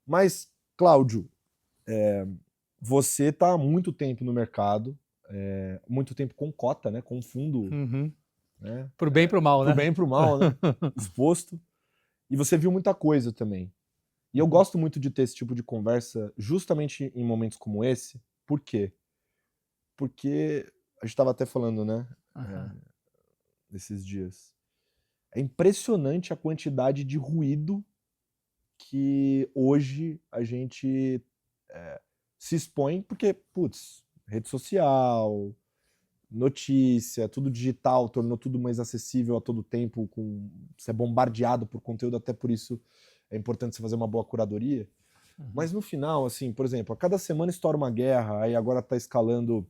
Mas, Cláudio, você está há muito tempo no mercado, muito tempo com cota, né? Com fundo, Uhum. né? Pro bem e pro mal, Pro né? bem e pro mal, né? Exposto. E você viu muita coisa também. E eu Uhum. gosto muito de ter esse tipo de conversa justamente em momentos como esse. Por quê? Porque a gente estava até falando, né? é, Aham. Nesses dias. É impressionante a quantidade de ruído que hoje a gente se expõe, porque, putz, rede social, notícia, tudo digital, tornou tudo mais acessível a todo tempo, você é bombardeado por conteúdo, até por isso é importante você fazer uma boa curadoria. Uhum. Mas no final, assim, por exemplo, a cada semana estoura uma guerra, aí agora está escalando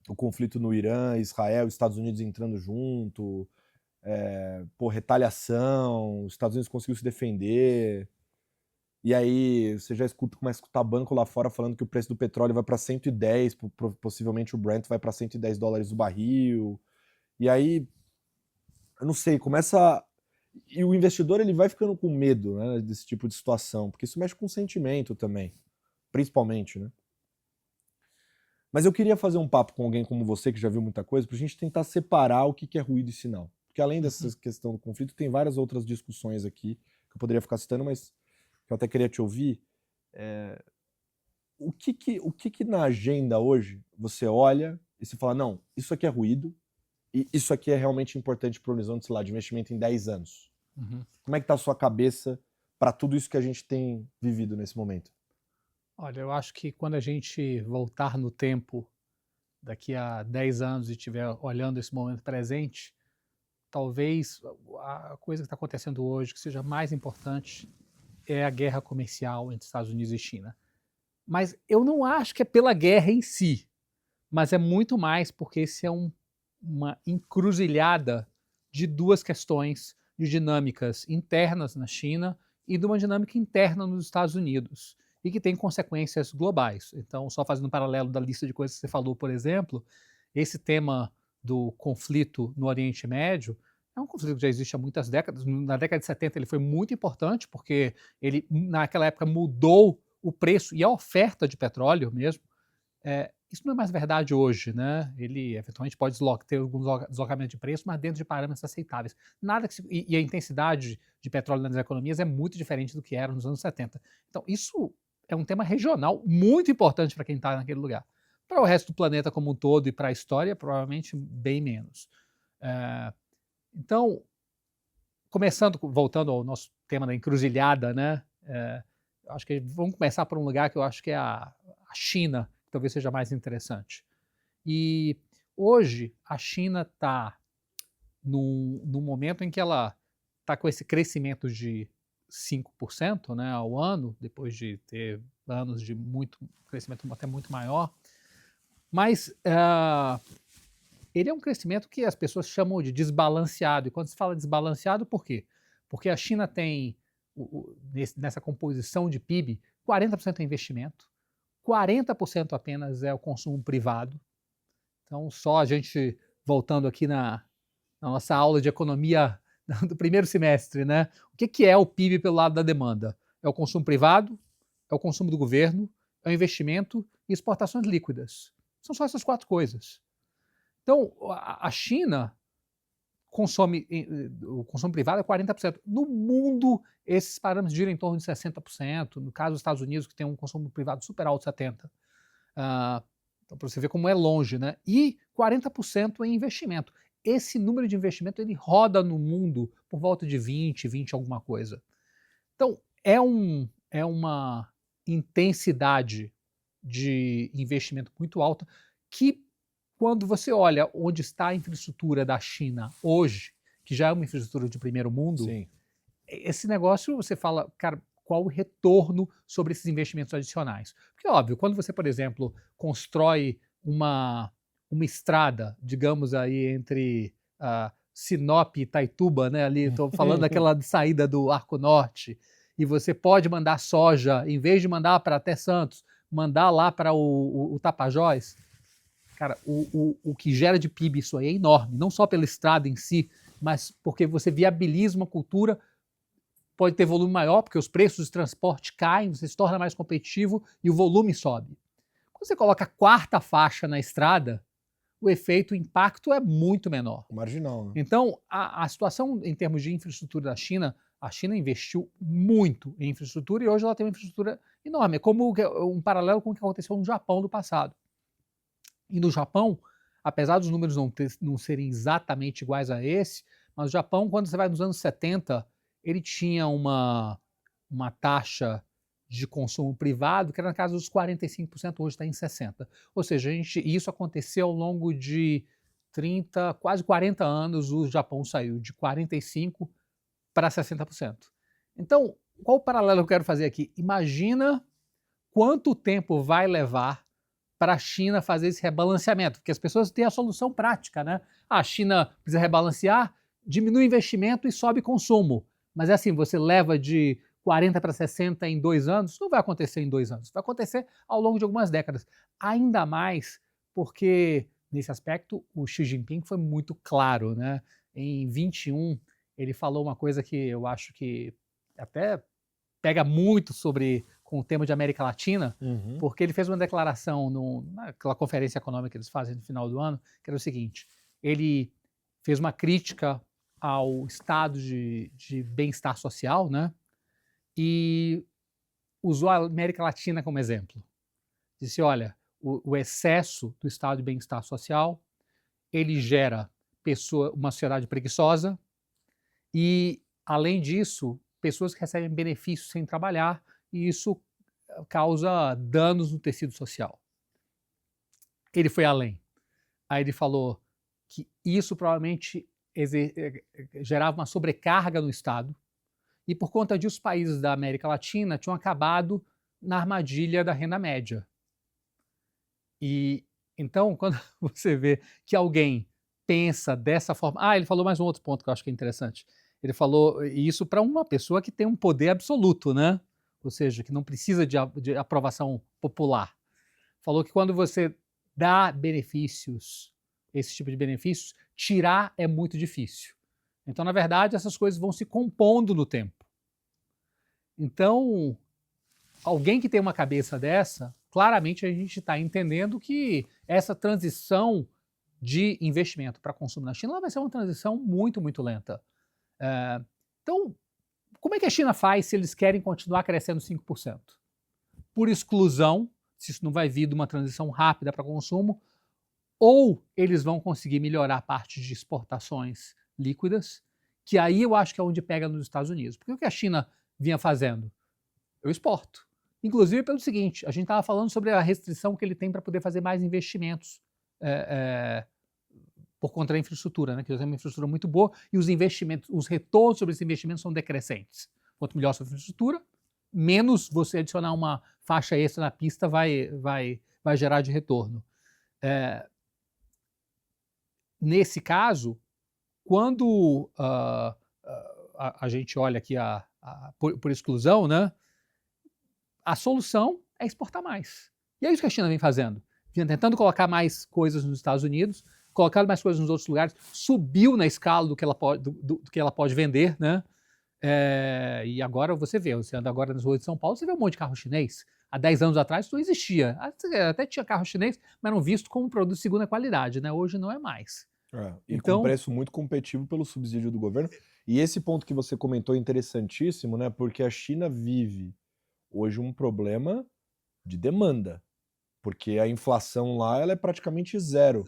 o conflito no Irã, Israel, Estados Unidos entrando junto, retaliação, os Estados Unidos conseguiu se defender, e aí você já começa a escutar banco lá fora falando que o preço do petróleo vai para 110, possivelmente o Brent vai para US$ 110 o barril. E aí, eu não sei, começa. E o investidor ele vai ficando com medo, né, desse tipo de situação, porque isso mexe com o sentimento também, principalmente, né? Mas eu queria fazer um papo com alguém como você, que já viu muita coisa, para a gente tentar separar o que é ruído e sinal. Porque além dessa Uhum. questão do conflito, tem várias outras discussões aqui que eu poderia ficar citando, mas que eu até queria te ouvir. O que na agenda hoje você olha e você fala, não, isso aqui é ruído e isso aqui é realmente importante para o horizonte, sei lá, de investimento em 10 anos? Uhum. Como é que está a sua cabeça para tudo isso que a gente tem vivido nesse momento? Olha, eu acho que quando a gente voltar no tempo, daqui a 10 anos e estiver olhando esse momento presente, talvez a coisa que está acontecendo hoje que seja mais importante é a guerra comercial entre Estados Unidos e China. Mas eu não acho que é pela guerra em si, mas é muito mais porque esse é uma encruzilhada de duas questões de dinâmicas internas na China e de uma dinâmica interna nos Estados Unidos, e que tem consequências globais. Então, só fazendo um paralelo da lista de coisas que você falou, por exemplo, esse tema do conflito no Oriente Médio é um conflito que já existe há muitas décadas. Na década de 70 ele foi muito importante, porque ele, naquela época, mudou o preço e a oferta de petróleo mesmo. Isso não é mais verdade hoje, né? Ele eventualmente pode ter algum deslocamento de preço, mas dentro de parâmetros aceitáveis. Nada que e a intensidade de petróleo nas economias é muito diferente do que era nos anos 70. Então, isso é um tema regional muito importante para quem está naquele lugar. Para o resto do planeta como um todo e para a história, provavelmente bem menos. É, então, voltando ao nosso tema da encruzilhada, né? Acho que vamos começar por um lugar que eu acho que é a China, que talvez seja mais interessante. E hoje a China está num momento em que ela está com esse crescimento de 5%, né, ao ano, depois de ter anos de muito crescimento até muito maior, mas ele é um crescimento que as pessoas chamam de desbalanceado. E quando se fala desbalanceado, por quê? Porque a China tem, nessa composição de PIB, 40% é investimento, 40% apenas é o consumo privado. Então, só a gente voltando aqui na nossa aula de economia do primeiro semestre, né? O que é o PIB pelo lado da demanda? É o consumo privado, é o consumo do governo, é o investimento e exportações líquidas. São só essas quatro coisas. Então, a China consome, o consumo privado é 40%. No mundo, esses parâmetros giram em torno de 60%. No caso dos Estados Unidos, que tem um consumo privado super alto, 70%. Então, para você ver como é longe, né? E 40% em investimento. Esse número de investimento ele roda no mundo por volta de 20 alguma coisa. Então, é uma intensidade de investimento muito alta que, quando você olha onde está a infraestrutura da China hoje, que já é uma infraestrutura de primeiro mundo, Sim. esse negócio você fala, cara, qual o retorno sobre esses investimentos adicionais? Porque, óbvio, quando você, por exemplo, constrói uma estrada, digamos aí, entre Sinop e Itaituba, né, ali, estou falando daquela saída do Arco Norte, e você pode mandar soja, em vez de mandar para até Santos, mandar lá para o Tapajós, cara, o que gera de PIB isso aí é enorme, não só pela estrada em si, mas porque você viabiliza uma cultura pode ter volume maior, porque os preços de transporte caem, você se torna mais competitivo e o volume sobe. Quando você coloca a quarta faixa na estrada, o efeito, o impacto é muito menor. Marginal, né? Então, a situação em termos de infraestrutura da China, a China investiu muito em infraestrutura e hoje ela tem uma infraestrutura enorme. É como um paralelo com o que aconteceu no Japão do passado. E no Japão, apesar dos números não serem exatamente iguais a esse, mas o Japão, quando você vai nos anos 70, ele tinha uma taxa de consumo privado que era na casa dos 45%, hoje está em 60%. Ou seja, isso aconteceu ao longo de 30, quase 40 anos, o Japão saiu de 45% para 60%. Então, qual o paralelo que eu quero fazer aqui? Imagina quanto tempo vai levar para a China fazer esse rebalanceamento, porque as pessoas têm a solução prática, né? A China precisa rebalancear, diminui o investimento e sobe consumo. Mas é assim, você leva de 40 para 60 em 2 anos, isso não vai acontecer em 2 anos, vai acontecer ao longo de algumas décadas. Ainda mais porque, nesse aspecto, o Xi Jinping foi muito claro, né? Em 21, ele falou uma coisa que eu acho que até pega muito com o tema de América Latina, porque ele fez uma declaração naquela conferência econômica que eles fazem no final do ano, que era o seguinte: ele fez uma crítica ao estado de bem-estar social, né? E usou a América Latina como exemplo. Disse, olha, o excesso do estado de bem-estar social, ele gera uma sociedade preguiçosa e, além disso, pessoas que recebem benefícios sem trabalhar, e isso causa danos no tecido social. Ele foi além. Aí ele falou que isso provavelmente gerava uma sobrecarga no Estado, e por conta disso os países da América Latina tinham acabado na armadilha da renda média. E então, quando você vê que alguém pensa dessa forma... ele falou mais um outro ponto que eu acho que é interessante. Ele falou isso para uma pessoa que tem um poder absoluto, né? Ou seja, que não precisa de aprovação popular. Falou que quando você dá benefícios, esse tipo de benefícios, tirar é muito difícil. Então, na verdade, essas coisas vão se compondo no tempo. Então, alguém que tem uma cabeça dessa, claramente a gente está entendendo que essa transição de investimento para consumo na China vai ser uma transição muito, muito lenta. Então, como é que a China faz se eles querem continuar crescendo 5%? Por exclusão, se isso não vai vir de uma transição rápida para consumo, ou eles vão conseguir melhorar a parte de exportações líquidas, que aí eu acho que é onde pega nos Estados Unidos. Porque o que a China vinha fazendo? Eu exporto. Inclusive pelo seguinte, a gente estava falando sobre a restrição que ele tem para poder fazer mais investimentos por conta da infraestrutura, né? Que é uma infraestrutura muito boa e os investimentos, os retornos sobre esses investimentos são decrescentes. Quanto melhor a sua infraestrutura, menos você adicionar uma faixa extra na pista vai gerar de retorno. Nesse caso, quando a gente olha aqui por exclusão, né, a solução é exportar mais. E é isso que a China vem fazendo. Vem tentando colocar mais coisas nos Estados Unidos, colocando mais coisas nos outros lugares, subiu na escala do que ela pode vender, né? E agora você anda agora nas ruas de São Paulo, você vê um monte de carro chinês. Há 10 anos atrás isso não existia. Até tinha carro chinês, mas eram vistos como um produto de segunda qualidade, né? Hoje não é mais. E Então, com preço muito competitivo pelo subsídio do governo. E esse ponto que você comentou é interessantíssimo, né? Porque a China vive hoje um problema de demanda. Porque a inflação lá ela é praticamente zero.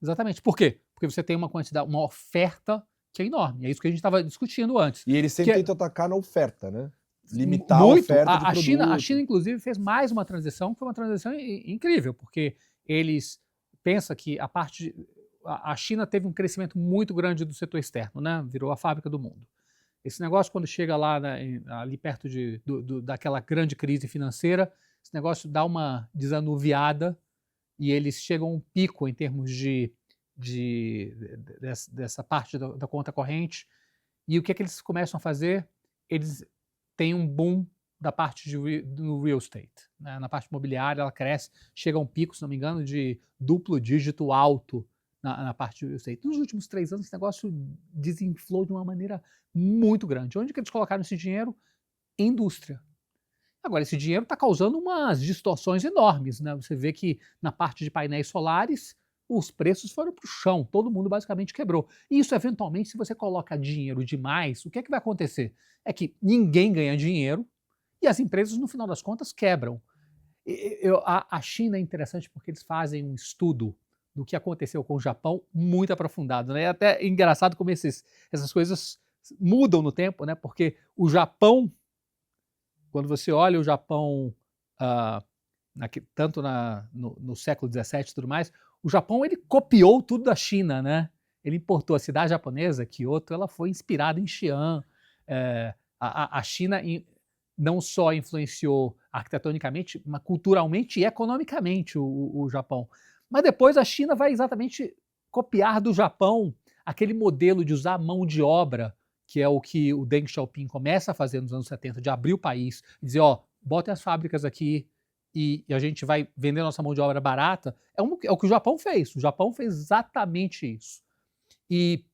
Exatamente. Por quê? Porque você tem uma oferta que é enorme. É isso que a gente estava discutindo antes. E eles sempre tentam atacar na oferta, né? Limitar muito. a oferta de produto. A China, inclusive, fez mais uma transição, que foi uma transição incrível, porque eles pensam que a China teve um crescimento muito grande do setor externo, né? Virou a fábrica do mundo. Esse negócio, quando chega lá, ali perto daquela grande crise financeira, esse negócio dá uma desanuviada e eles chegam a um pico em termos dessa parte da conta corrente. E o que é que eles começam a fazer? Eles têm um boom da parte do real estate, né? Na parte imobiliária ela cresce, chega a um pico, se não me engano, de duplo dígito alto na parte de real estate. Nos últimos 3 anos, esse negócio desinflou de uma maneira muito grande. Onde que eles colocaram esse dinheiro? Em indústria. Agora, esse dinheiro está causando umas distorções enormes, né? Você vê que na parte de painéis solares, os preços foram para o chão, todo mundo basicamente quebrou. E isso, eventualmente, se você coloca dinheiro demais, o que é que vai acontecer? É que ninguém ganha dinheiro e as empresas, no final das contas, quebram. A China é interessante porque eles fazem um estudo do que aconteceu com o Japão muito aprofundado, né? É até engraçado como essas coisas mudam no tempo, né? Porque o Japão, quando você olha o Japão, tanto no século XVII e tudo mais, o Japão ele copiou tudo da China, né? Ele importou a cidade japonesa, Kyoto, ela foi inspirada em Xi'an. A China não só influenciou arquitetonicamente, mas culturalmente e economicamente o Japão. Mas depois a China vai exatamente copiar do Japão aquele modelo de usar mão de obra, que é o que o Deng Xiaoping começa a fazer nos anos 70, de abrir o país, dizer, ó, botem as fábricas aqui e a gente vai vender nossa mão de obra barata. É o que o Japão fez. O Japão fez exatamente isso. E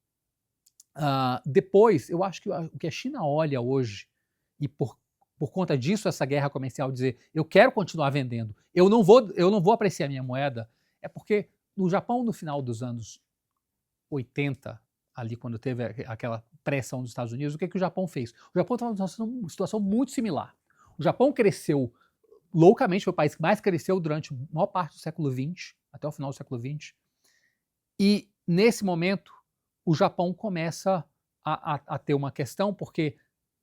depois, eu acho que o que a China olha hoje, e por conta disso essa guerra comercial, dizer, eu quero continuar vendendo, eu não vou apreciar minha moeda, é porque no Japão, no final dos anos 80, ali quando teve aquela pressão dos Estados Unidos, o que o Japão fez? O Japão estava numa situação muito similar. O Japão cresceu loucamente, foi o país que mais cresceu durante a maior parte do século XX, até o final do século XX, e nesse momento o Japão começa a ter uma questão, porque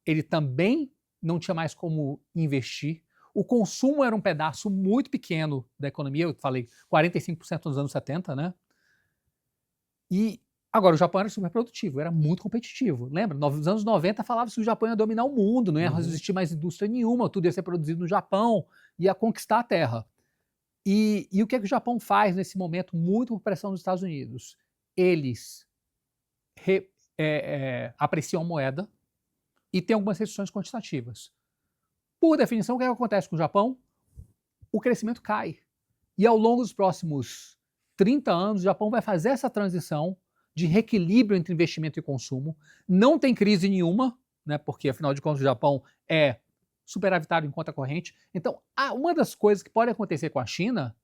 ele também não tinha mais como investir. O consumo era um pedaço muito pequeno da economia, eu falei 45% nos anos 70, né? E agora o Japão era super produtivo, era muito competitivo. Lembra? Nos anos 90 falava-se que o Japão ia dominar o mundo, não ia existir mais indústria nenhuma, tudo ia ser produzido no Japão, ia conquistar a terra. E o que o Japão faz nesse momento, muito por pressão dos Estados Unidos? Eles apreciam a moeda e tem algumas restrições quantitativas. Por definição, o que acontece com o Japão? O crescimento cai. E ao longo dos próximos 30 anos, o Japão vai fazer essa transição de reequilíbrio entre investimento e consumo. Não tem crise nenhuma, né, porque afinal de contas o Japão é superavitário em conta corrente. Então, uma das coisas que pode acontecer com a China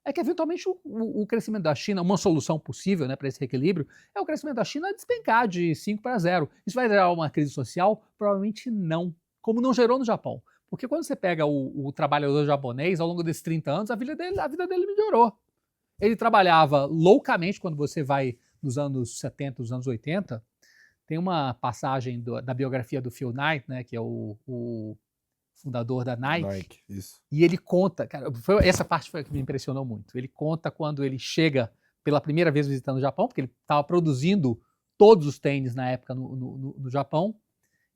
é que eventualmente o crescimento da China, uma solução possível, né, para esse reequilíbrio, é o crescimento da China despencar de 5 para 0. Isso vai gerar uma crise social? Provavelmente não, como não gerou no Japão. Porque quando você pega o trabalhador japonês, ao longo desses 30 anos, a vida dele melhorou. Ele trabalhava loucamente quando você vai nos anos 70, nos anos 80. Tem uma passagem da biografia do Phil Knight, né, que é o fundador da Nike. Isso. E ele conta, cara, essa parte foi a que me impressionou muito. Ele conta quando ele chega pela primeira vez visitando o Japão, porque ele estava produzindo todos os tênis na época no Japão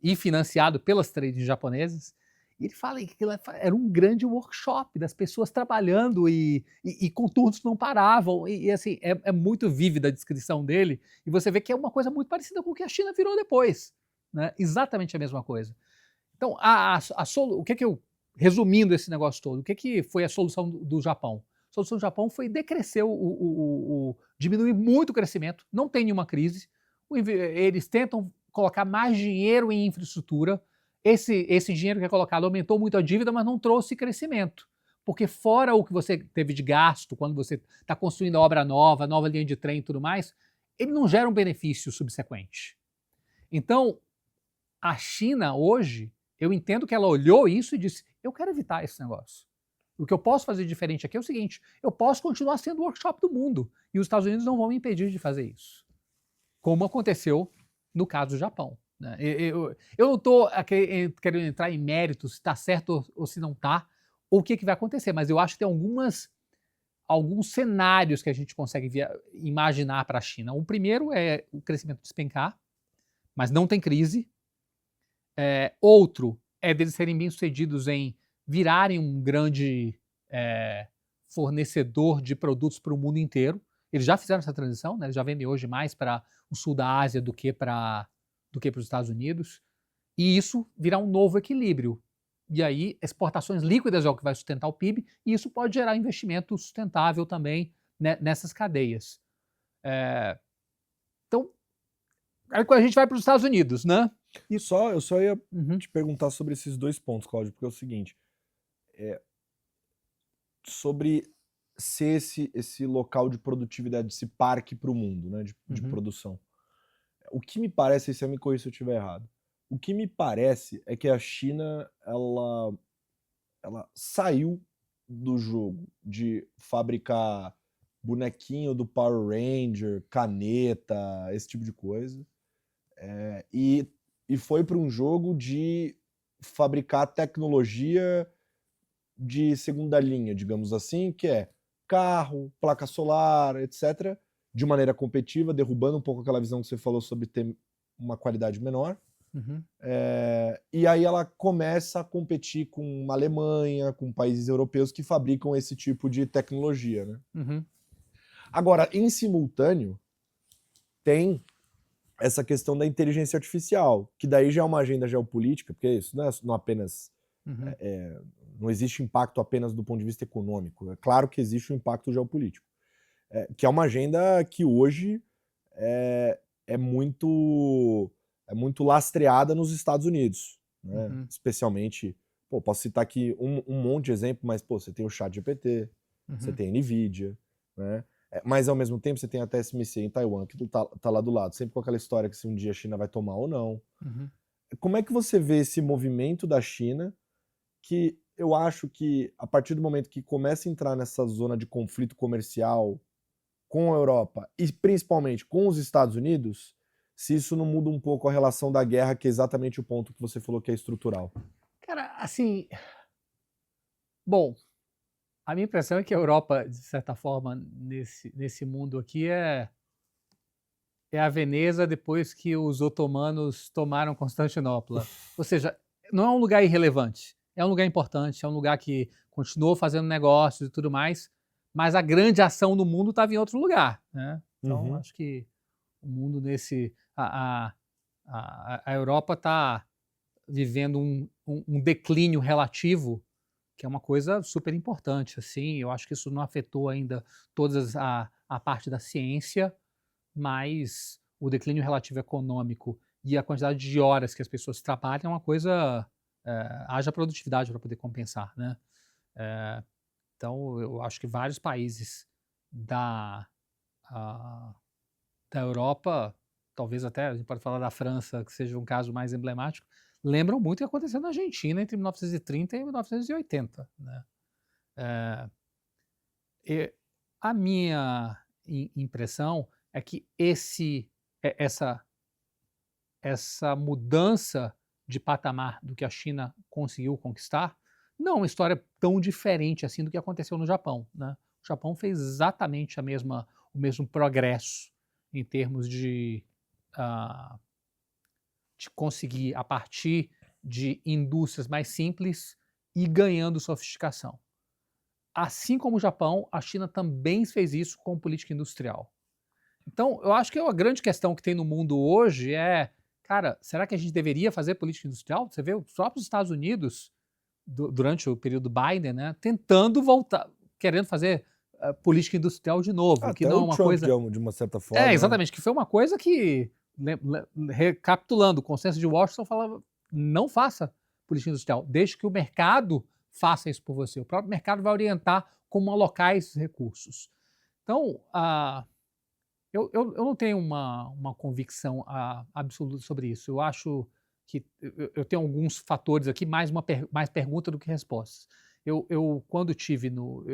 e financiado pelas trades japonesas. E ele fala que aquilo era um grande workshop das pessoas trabalhando e com turnos que não paravam. E assim, é muito vívida a descrição dele. E você vê que é uma coisa muito parecida com o que a China virou depois, né? Exatamente a mesma coisa. Então, o que eu, resumindo esse negócio todo, o que foi a solução do Japão? A solução do Japão foi decrescer, diminuir muito o crescimento, não tem nenhuma crise. Eles tentam colocar mais dinheiro em infraestrutura. Esse dinheiro que é colocado aumentou muito a dívida, mas não trouxe crescimento. Porque fora o que você teve de gasto, quando você está construindo a obra nova, nova linha de trem e tudo mais, ele não gera um benefício subsequente. Então, a China hoje, eu entendo que ela olhou isso e disse, eu quero evitar esse negócio. O que eu posso fazer diferente aqui é o seguinte, eu posso continuar sendo o workshop do mundo e os Estados Unidos não vão me impedir de fazer isso. Como aconteceu no caso do Japão. Né? Eu não estou querendo entrar em méritos se está certo ou se não está, ou o que vai acontecer, mas eu acho que tem alguns cenários que a gente consegue imaginar para a China. O primeiro é o crescimento despencar, mas não tem crise. Outro é deles serem bem-sucedidos em virarem um grande fornecedor de produtos para o mundo inteiro. Eles já fizeram essa transição, né? Eles já vendem hoje mais para o sul da Ásia do que para os Estados Unidos. E isso virá um novo equilíbrio. E aí, exportações líquidas é o que vai sustentar o PIB, e isso pode gerar investimento sustentável também, né, nessas cadeias. Então, aí quando a gente vai para os Estados Unidos, né? Eu só ia te perguntar sobre esses 2 pontos, Cláudio, porque é o seguinte, sobre ser esse local de produtividade, esse parque para o mundo, né, de produção. O que me parece, se eu me corrija se eu estiver errado, o que me parece é que a China, ela saiu do jogo de fabricar bonequinho do Power Ranger, caneta, esse tipo de coisa, e foi para um jogo de fabricar tecnologia de segunda linha, digamos assim, que é carro, placa solar, etc., de maneira competitiva, derrubando um pouco aquela visão que você falou sobre ter uma qualidade menor. E aí ela começa a competir com a Alemanha, com países europeus que fabricam esse tipo de tecnologia, né? Agora, em simultâneo, tem essa questão da inteligência artificial, que daí já é uma agenda geopolítica, porque isso não apenas não existe impacto apenas do ponto de vista econômico. É claro que existe um impacto geopolítico, que é uma agenda que hoje é muito lastreada nos Estados Unidos, né? Especialmente, posso citar aqui um monte de exemplo, mas você tem o ChatGPT, você tem a NVIDIA, né? Mas ao mesmo tempo você tem a TSMC em Taiwan, que tá lá do lado, sempre com aquela história que se um dia a China vai tomar ou não. Como é que você vê esse movimento da China, que eu acho que a partir do momento que começa a entrar nessa zona de conflito comercial com a Europa e principalmente com os Estados Unidos, se isso não muda um pouco a relação da guerra, que é exatamente o ponto que você falou que é estrutural? Cara, assim, bom, a minha impressão é que a Europa, de certa forma, nesse mundo aqui é a Veneza depois que os otomanos tomaram Constantinopla. Ou seja, não é um lugar irrelevante, é um lugar importante, é um lugar que continuou fazendo negócios e tudo mais, mas a grande ação no mundo estava em outro lugar, né? Então, acho que o mundo a Europa está vivendo um declínio relativo, que é uma coisa super importante, assim. Eu acho que isso não afetou ainda todas a parte da ciência, mas o declínio relativo econômico e a quantidade de horas que as pessoas trabalham é uma coisa, haja produtividade para poder compensar, né? Então, eu acho que vários países da Europa, talvez até, a gente pode falar da França, que seja um caso mais emblemático, lembram muito o que aconteceu na Argentina entre 1930 e 1980, né? A minha impressão é que essa mudança de patamar do que a China conseguiu conquistar não é uma história tão diferente assim do que aconteceu no Japão, né? O Japão fez exatamente o mesmo progresso em termos de conseguir, a partir de indústrias mais simples, ir ganhando sofisticação. Assim como o Japão, a China também fez isso com política industrial. Então, eu acho que a grande questão que tem no mundo hoje é, cara, será que a gente deveria fazer política industrial? Você vê os próprios Estados Unidos, durante o período Biden, né, tentando voltar, querendo fazer política industrial de novo, que Até não é o uma Trump, coisa... de uma certa forma. Exatamente, que foi uma coisa que, recapitulando, o consenso de Washington falava, não faça política industrial, deixe que o mercado faça isso por você. O próprio mercado vai orientar como alocar esses recursos. Então, eu não tenho uma convicção absoluta sobre isso. Eu acho que eu tenho alguns fatores aqui, mais pergunta do que respostas. Quando tive no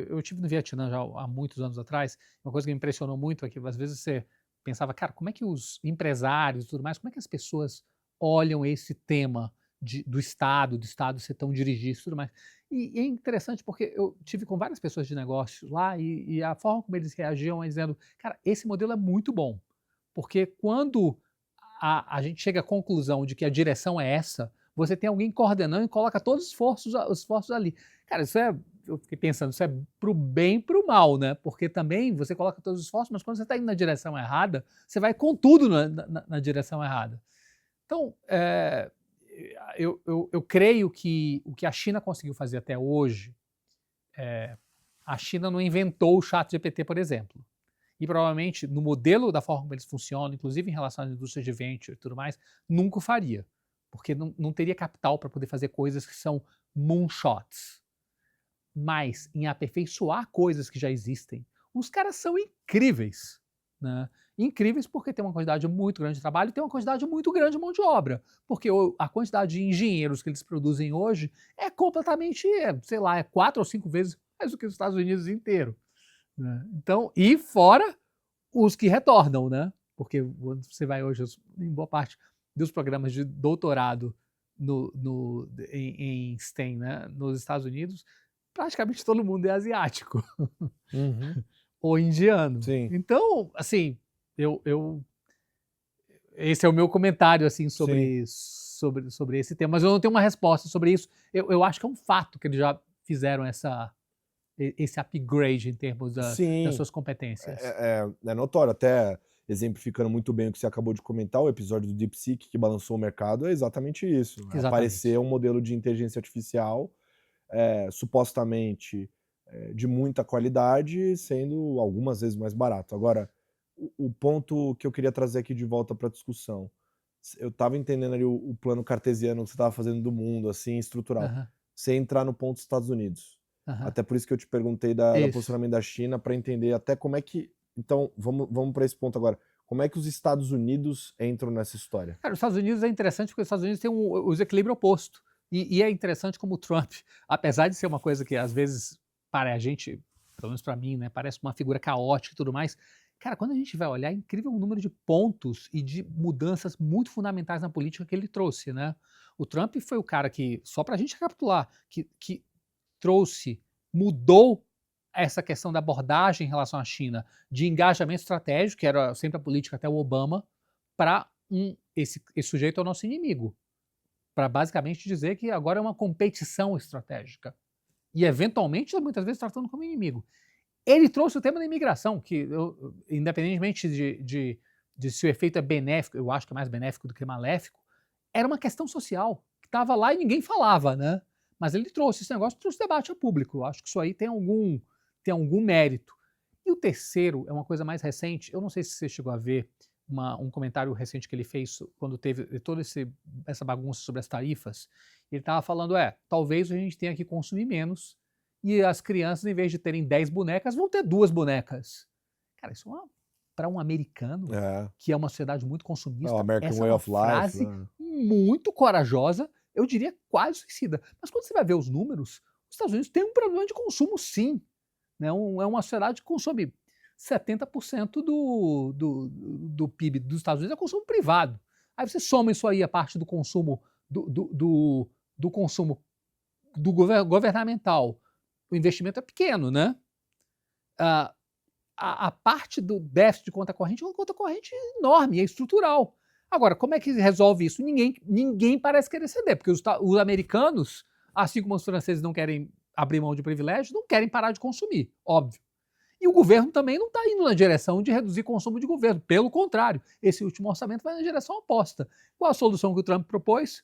Vietnã já há muitos anos atrás, uma coisa que me impressionou muito é que às vezes você pensava, cara, como é que os empresários e tudo mais, como é que as pessoas olham esse tema do Estado ser tão dirigido e tudo mais. E é interessante porque eu tive com várias pessoas de negócios lá e a forma como eles reagiam é dizendo, cara, esse modelo é muito bom, porque quando a gente chega à conclusão de que a direção é essa, você tem alguém coordenando e coloca todos os esforços ali. Cara, eu fiquei pensando, isso é pro bem e pro mal, né? Porque também você coloca todos os esforços, mas quando você está indo na direção errada, você vai com tudo na direção errada. Então, eu creio que o que a China conseguiu fazer até hoje, a China não inventou o ChatGPT, por exemplo. e provavelmente no modelo da forma como eles funcionam, inclusive em relação às indústrias de venture e tudo mais, nunca o faria, porque não teria capital para poder fazer coisas que são moonshots. Mas em aperfeiçoar coisas que já existem, os caras são incríveis, né? Incríveis porque tem uma quantidade muito grande de trabalho e tem uma quantidade muito grande de mão de obra, porque a quantidade de engenheiros que eles produzem hoje é completamente, sei lá, é 4 ou 5 vezes mais do que os Estados Unidos inteiro, né? Então, e fora os que retornam, né? Porque quando você vai hoje, em boa parte dos programas de doutorado em STEM, né, nos Estados Unidos, praticamente todo mundo é asiático ou indiano. Sim. Então, assim, esse é o meu comentário assim sobre esse tema, mas eu não tenho uma resposta sobre isso. Eu acho que é um fato que eles já fizeram esse upgrade em termos das suas competências. É notório, até exemplificando muito bem o que você acabou de comentar, o episódio do DeepSeek que balançou o mercado é exatamente isso. Exatamente. Aparecer um modelo de inteligência artificial supostamente de muita qualidade, sendo algumas vezes mais barato. Agora, o ponto que eu queria trazer aqui de volta para a discussão, eu estava entendendo ali o plano cartesiano que você estava fazendo do mundo, assim, estrutural. Você entrar no ponto dos Estados Unidos. Até por isso que eu te perguntei do posicionamento da China, para entender até como é que... Então, vamos para esse ponto agora. Como é que os Estados Unidos entram nessa história? Cara, os Estados Unidos é interessante porque os Estados Unidos têm o desequilíbrio oposto. E é interessante como o Trump, apesar de ser uma coisa que às vezes, para a gente, pelo menos para mim, né, parece uma figura caótica e tudo mais, cara, quando a gente vai olhar, é incrível o número de pontos e de mudanças muito fundamentais na política que ele trouxe, né? O Trump foi o cara que, só para a gente recapitular, que mudou essa questão da abordagem em relação à China, de engajamento estratégico, que era sempre a política até o Obama, para esse sujeito é o nosso inimigo. Para basicamente dizer que agora é uma competição estratégica. E, eventualmente, muitas vezes tratando como inimigo. Ele trouxe o tema da imigração, que, independentemente de se o efeito é benéfico, eu acho que é mais benéfico do que maléfico, era uma questão social, que estava lá e ninguém falava, né? Mas ele trouxe esse negócio, trouxe debate a público. Eu acho que isso aí tem algum mérito. E o terceiro é uma coisa mais recente, eu não sei se você chegou a ver um comentário recente que ele fez quando teve toda essa bagunça sobre as tarifas. Ele estava falando, talvez a gente tenha que consumir menos e as crianças, em vez de terem 10 bonecas, vão ter 2 bonecas. Cara, isso para um americano, que é uma sociedade muito consumista, American essa Way é uma of frase Life, muito corajosa, eu diria quase suicida. Mas quando você vai ver os números, os Estados Unidos têm um problema de consumo, sim. Né? É uma sociedade que consome 70% do PIB dos Estados Unidos é consumo privado. Aí você soma isso aí a parte do consumo do consumo governamental. O investimento é pequeno, né? A parte do déficit de conta corrente é uma conta corrente enorme, é estrutural. Agora, como é que resolve isso? Ninguém parece querer ceder, porque os americanos, assim como os franceses não querem abrir mão de privilégios, não querem parar de consumir, óbvio. E o governo também não está indo na direção de reduzir consumo de governo. Pelo contrário, esse último orçamento vai na direção oposta. Qual a solução que o Trump propôs?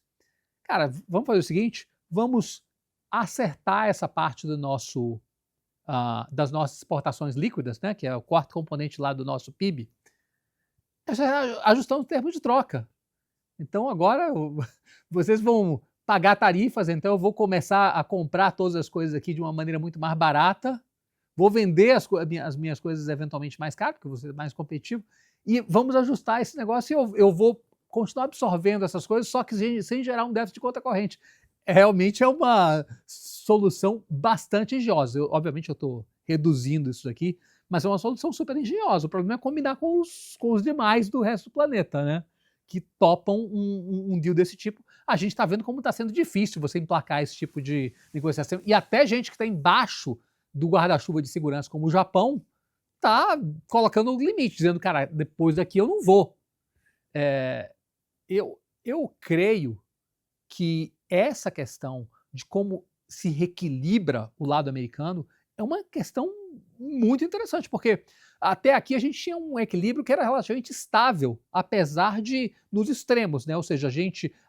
Cara, vamos fazer o seguinte, vamos acertar essa parte das nossas exportações líquidas, né, que é o quarto componente lá do nosso PIB, ajustando o termo de troca. Então agora vocês vão pagar tarifas, então eu vou começar a comprar todas as coisas aqui de uma maneira muito mais barata, vou vender as minhas coisas eventualmente mais caro, porque eu vou ser mais competitivo, e vamos ajustar esse negócio e eu vou continuar absorvendo essas coisas, só que sem gerar um déficit de conta corrente. Realmente é uma solução bastante engenhosa. Obviamente eu estou reduzindo isso aqui, mas é uma solução super engenhosa. O problema é combinar com os demais do resto do planeta, né? Que topam um deal desse tipo. A gente está vendo como está sendo difícil você emplacar esse tipo de negociação. E até gente que está embaixo do guarda-chuva de segurança, como o Japão, está colocando o limite, dizendo, cara, depois daqui eu não vou. Eu creio que essa questão de como se reequilibra o lado americano é uma questão muito interessante, porque até aqui a gente tinha um equilíbrio que era relativamente estável, apesar de nos extremos, né? Ou seja,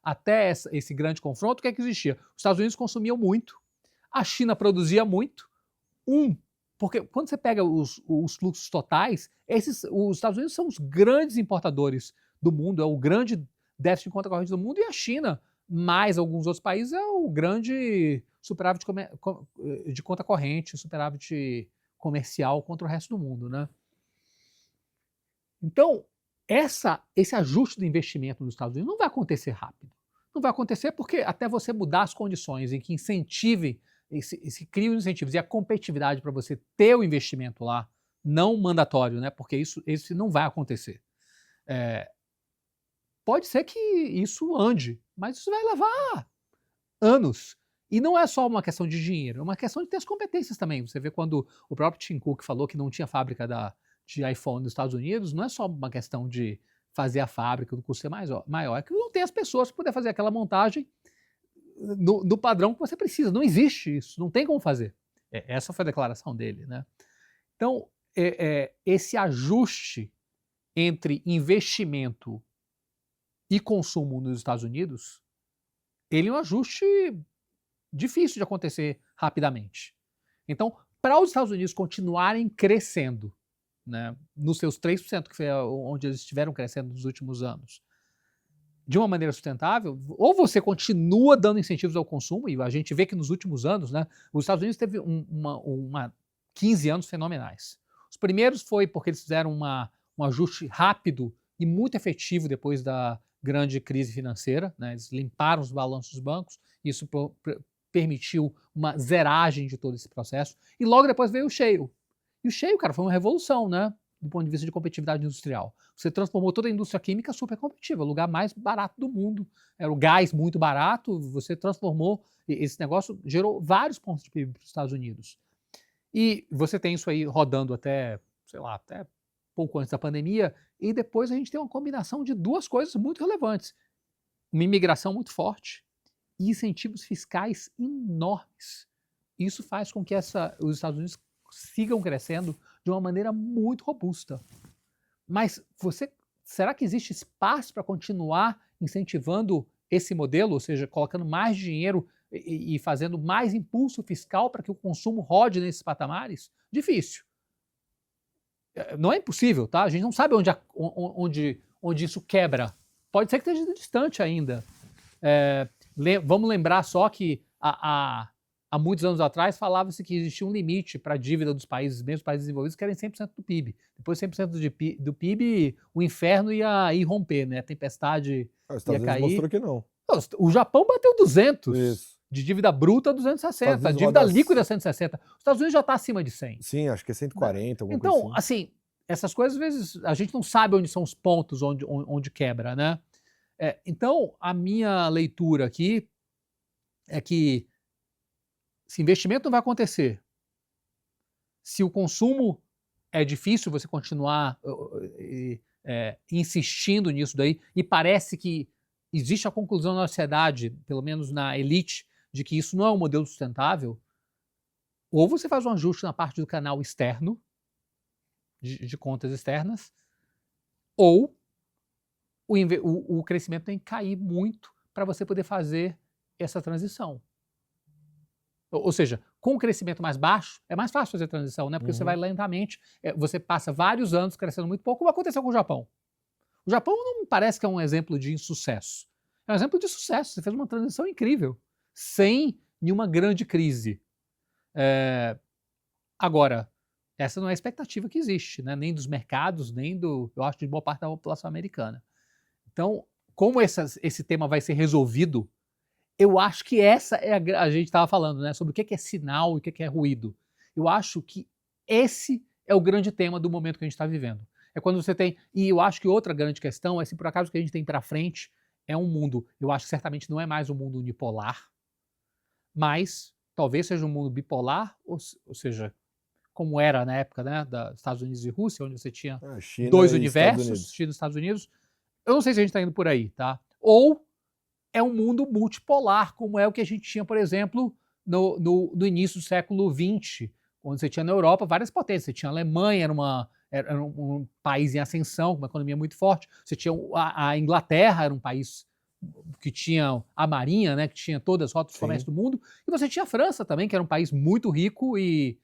até esse grande confronto, o que é que existia? Os Estados Unidos consumiam muito, a China produzia muito, um Porque quando você pega os fluxos totais, os Estados Unidos são os grandes importadores do mundo, é o grande déficit de conta corrente do mundo, e a China, mais alguns outros países, é o grande superávit de conta corrente, superávit comercial contra o resto do mundo, né? Então, esse ajuste do investimento nos Estados Unidos não vai acontecer rápido. Não vai acontecer porque até você mudar as condições em que incentive, se cria os incentivos e a competitividade para você ter o investimento lá, não mandatório, né? Porque isso não vai acontecer. Pode ser que isso ande, mas isso vai levar anos. E não é só uma questão de dinheiro, é uma questão de ter as competências também. Você vê quando o próprio Tim Cook falou que não tinha fábrica de iPhone nos Estados Unidos, não é só uma questão de fazer a fábrica, do custo ser maior, é que não tem as pessoas para poder fazer aquela montagem no padrão que você precisa. Não existe isso, não tem como fazer. Essa foi a declaração dele, né? Então, esse ajuste entre investimento e consumo nos Estados Unidos, ele é um ajuste difícil de acontecer rapidamente. Então, para os Estados Unidos continuarem crescendo, né, nos seus 3%, que foi onde eles estiveram crescendo nos últimos anos, de uma maneira sustentável, ou você continua dando incentivos ao consumo, e a gente vê que nos últimos anos, né, os Estados Unidos teve 15 anos fenomenais. Os primeiros foi porque eles fizeram um ajuste rápido e muito efetivo depois da grande crise financeira, né, eles limparam os balanços dos bancos, isso permitiu uma zeragem de todo esse processo, e logo depois veio o shale. E o shale, cara, foi uma revolução, né? Do ponto de vista de competitividade industrial. Você transformou toda a indústria química super competitiva, o lugar mais barato do mundo. Era o gás muito barato, você transformou, esse negócio gerou vários pontos de PIB para os Estados Unidos. E você tem isso aí rodando até, sei lá, até pouco antes da pandemia, e depois a gente tem uma combinação de duas coisas muito relevantes. Uma imigração muito forte e incentivos fiscais enormes. Isso faz com que os Estados Unidos sigam crescendo de uma maneira muito robusta. Mas será que existe espaço para continuar incentivando esse modelo, ou seja, colocando mais dinheiro e fazendo mais impulso fiscal para que o consumo rode nesses patamares? Difícil. Não é impossível, tá? A gente não sabe onde isso quebra. Pode ser que esteja distante ainda. Vamos lembrar só que há muitos anos atrás falava-se que existia um limite para a dívida dos países, mesmo os países desenvolvidos, que era em 100% do PIB. Depois de 100% do PIB, o inferno ia romper, né? A tempestade ia cair. Mostrou que não. O Japão bateu 200. Isso. De dívida bruta, 260. Dívida líquida, 160. Os Estados Unidos já está acima de 100. Sim, acho que é 140, alguma então, coisa assim, essas coisas, às vezes, a gente não sabe onde são os pontos onde quebra, né? Então, a minha leitura aqui é que se investimento não vai acontecer, se o consumo é difícil você continuar insistindo nisso daí, e parece que existe a conclusão na sociedade, pelo menos na elite, de que isso não é um modelo sustentável, ou você faz um ajuste na parte do canal externo, de contas externas, ou o crescimento tem que cair muito para você poder fazer essa transição. Ou seja, com o crescimento mais baixo, é mais fácil fazer a transição, né? Porque você vai lentamente, você passa vários anos crescendo muito pouco, como aconteceu com o Japão. O Japão não me parece que é um exemplo de insucesso. É um exemplo de sucesso, você fez uma transição incrível, sem nenhuma grande crise. Agora, essa não é a expectativa que existe, né? Nem dos mercados, nem eu acho, de boa parte da população americana. Então, como esse tema vai ser resolvido, eu acho que essa a gente estava falando, né, sobre o que é sinal e o que é ruído. Eu acho que esse é o grande tema do momento que a gente está vivendo. É quando você tem, e eu acho que outra grande questão é se por acaso o que a gente tem para frente é um mundo, eu acho que certamente não é mais um mundo unipolar, mas talvez seja um mundo bipolar, ou seja, como era na época, né, dos Estados Unidos e Rússia, onde você tinha dois universos, China e Estados Unidos. Eu não sei se a gente está indo por aí, tá? Ou é um mundo multipolar, como é o que a gente tinha, por exemplo, no início do século XX, onde você tinha na Europa várias potências. Você tinha a Alemanha, era um país em ascensão, com uma economia muito forte. Você tinha a Inglaterra, era um país que tinha a marinha, né, que tinha todas as rotas de comércio do mundo. E você tinha a França também, que era um país muito rico e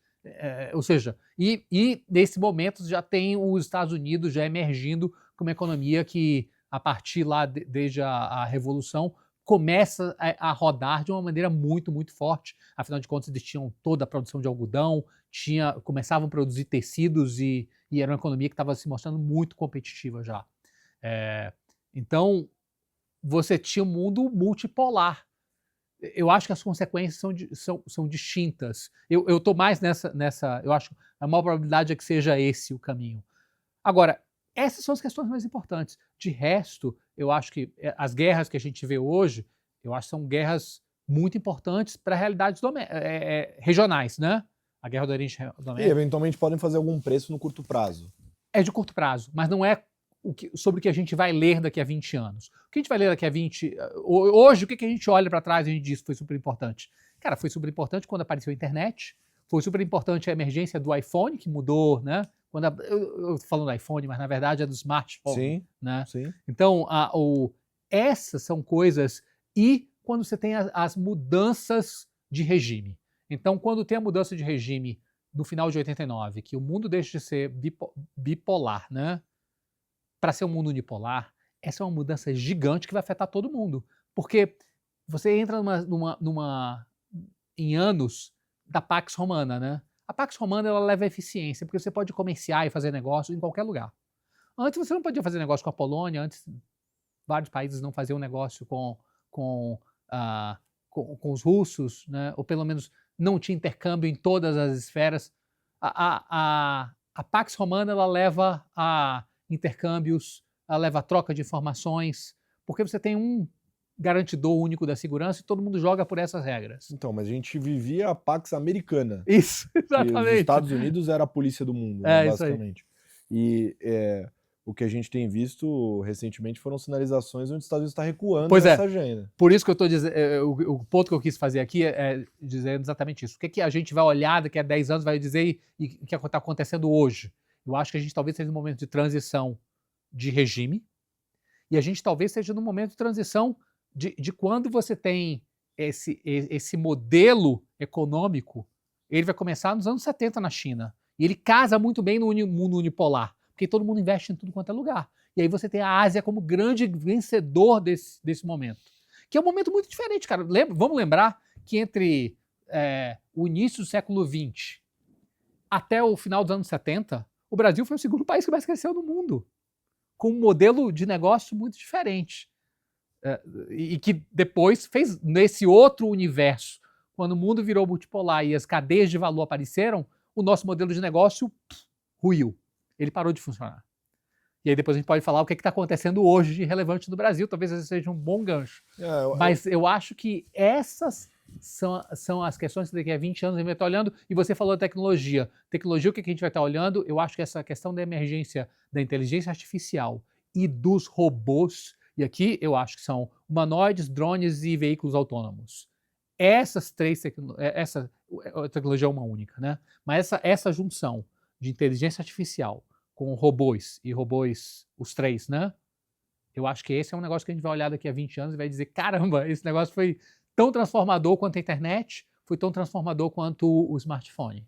Ou seja, e nesse momento já tem os Estados Unidos já emergindo como uma economia que, a partir lá, desde a Revolução, começa a rodar de uma maneira muito, muito forte. Afinal de contas, eles tinham toda a produção de algodão, começavam a produzir tecidos e era uma economia que estava se mostrando muito competitiva já. Então, você tinha um mundo multipolar. Eu acho que as consequências são distintas. Eu estou mais nessa. Eu acho que a maior probabilidade é que seja esse o caminho. Agora, essas são as questões mais importantes. De resto, eu acho que as guerras que a gente vê hoje, eu acho que são guerras muito importantes para realidades regionais, né? A guerra do Oriente E Médio eventualmente podem fazer algum preço no curto prazo. é de curto prazo, mas não é sobre o que a gente vai ler daqui a 20 anos. O que a gente vai ler daqui a 20... Hoje, o que a gente olha para trás e a gente diz que foi super importante? Cara, foi super importante quando apareceu a internet, foi super importante a emergência do iPhone, que mudou, né? Eu tô falando do iPhone, mas na verdade é do smartphone. Sim, né? sim. Então, essas são coisas. E quando você tem as mudanças de regime. Então, quando tem a mudança de regime no final de 89, que o mundo deixa de ser bipolar, né? Para ser um mundo unipolar, essa é uma mudança gigante que vai afetar todo mundo. Porque você entra em anos da Pax Romana, né? A Pax Romana ela leva a eficiência, porque você pode comerciar e fazer negócio em qualquer lugar. Antes você não podia fazer negócio com a Polônia, antes vários países não faziam negócio com os russos, né? Ou pelo menos não tinha intercâmbio em todas as esferas. A Pax Romana ela leva a intercâmbios, ela leva a troca de informações, porque você tem um garantidor único da segurança e todo mundo joga por essas regras. Então, mas a gente vivia a Pax Americana. Isso, exatamente. Os Estados Unidos era a polícia do mundo, né, isso aí. basicamente. E o que a gente tem visto recentemente foram sinalizações onde os Estados Unidos está recuando nessa agenda. Por isso que eu estou dizendo, o ponto que eu quis fazer aqui é dizer exatamente isso. O que a gente vai olhar daqui a 10 anos, vai dizer e o que está acontecendo hoje? Eu acho que a gente talvez esteja num momento de transição de regime e a gente talvez esteja num momento de transição de quando você tem esse modelo econômico, ele vai começar nos anos 70 na China. E ele casa muito bem no mundo unipolar, porque todo mundo investe em tudo quanto é lugar. E aí você tem a Ásia como grande vencedor desse momento. Que é um momento muito diferente, cara. Vamos lembrar que entre o início do século XX até o final dos anos 70, o Brasil foi o segundo país que mais cresceu no mundo, com um modelo de negócio muito diferente. E que depois fez, nesse outro universo, quando o mundo virou multipolar e as cadeias de valor apareceram, o nosso modelo de negócio ruiu. Ele parou de funcionar. E aí depois a gente pode falar o que está acontecendo hoje de relevante no Brasil. Talvez esse seja um bom gancho. Mas eu acho que essas são as questões que daqui a 20 anos a gente vai estar olhando. E você falou da tecnologia. Tecnologia, o que a gente vai estar olhando? Eu acho que essa questão da emergência da inteligência artificial e dos robôs, e aqui eu acho que são humanoides, drones e veículos autônomos. Essas três essa tecnologia é uma única, né? Mas essa junção de inteligência artificial com robôs, os três, né? Eu acho que esse é um negócio que a gente vai olhar daqui a 20 anos e vai dizer, caramba, esse negócio foi tão transformador quanto a internet, foi tão transformador quanto o smartphone.